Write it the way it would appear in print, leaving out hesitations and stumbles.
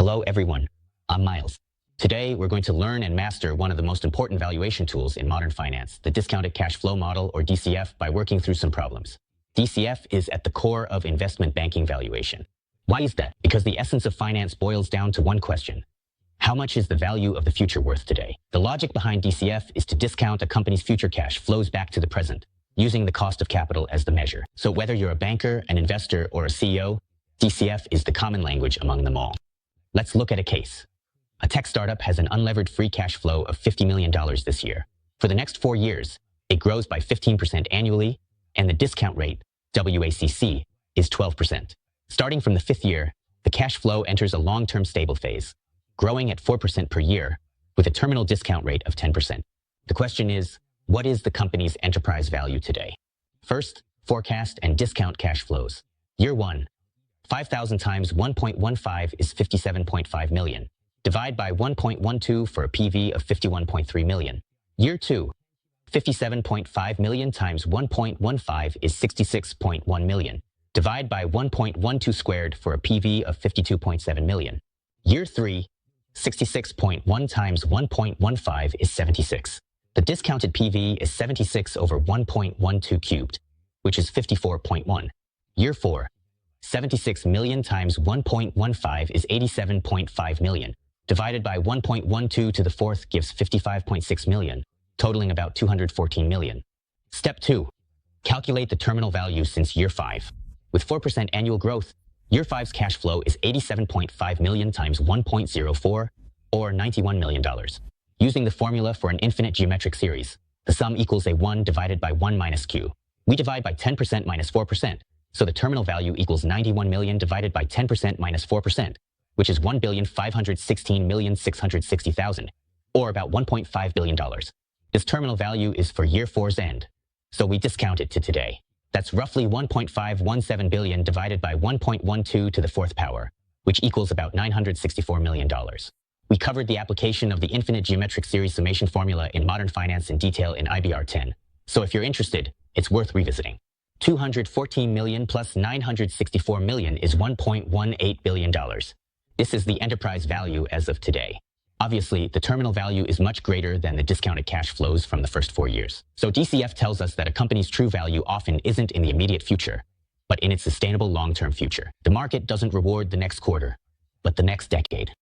Hello everyone, I'm Miles. Today we're going to learn and master one of the most important valuation tools in modern finance, the discounted cash flow model or DCF, by working through some problems. DCF is at the core of investment banking valuation. Why is that? Because the essence of finance boils down to one question. How much is the value of the future worth today? The logic behind DCF is to discount a company's future cash flows back to the present, using the cost of capital as the measure. So whether you're a banker, an investor, or a CEO, DCF is the common language among them all. Let's look at a case. A tech startup has an unlevered free cash flow of $50 million this year. For the next 4 years, it grows by 15% annually, and the discount rate, WACC, is 12%. Starting from the 5th year, the cash flow enters a long-term stable phase, growing at 4% per year, with a terminal discount rate of 10%. The question is, what is the company's enterprise value today? First, forecast and discount cash flows. Year 1, 5,000 times 1.15 is 57.5 million. Divide by 1.12 for a PV of 51.3 million. Year 2, 57.5 million times 1.15 is 66.1 million. Divide by 1.12 squared for a PV of 52.7 million. Year 3, 66.1 times 1.15 is 76. The discounted PV is 76 over 1.12 cubed, which is 54.1. Year 4, 76 million times 1.15 is 87.5 million. Divided by 1.12 to the fourth gives 55.6 million, totaling about 214 million. Step 2. Calculate the terminal value since year 5. With 4% annual growth, year 5's cash flow is 87.5 million times 1.04, or $91 million. Using the formula for an infinite geometric series, the sum equals a 1 divided by 1 minus q. We divide by 10% minus 4%, so the terminal value equals 91 million divided by 10% minus 4%, which is 1,516,660,000, or about $1.5 billion. This terminal value is for year 4's end, so we discount it to today. That's roughly 1.517 billion divided by 1.12 to the 4th power, which equals about $964 million. We covered the application of the infinite geometric series summation formula in modern finance in detail in IBR10, so if you're interested, it's worth revisiting. 214 million plus 964 million is $1.18 billion. This is the enterprise value as of today. Obviously, the terminal value is much greater than the discounted cash flows from the first 4 years. So DCF tells us that a company's true value often isn't in the immediate future, but in its sustainable long-term future. The market doesn't reward the next quarter, but the next decade.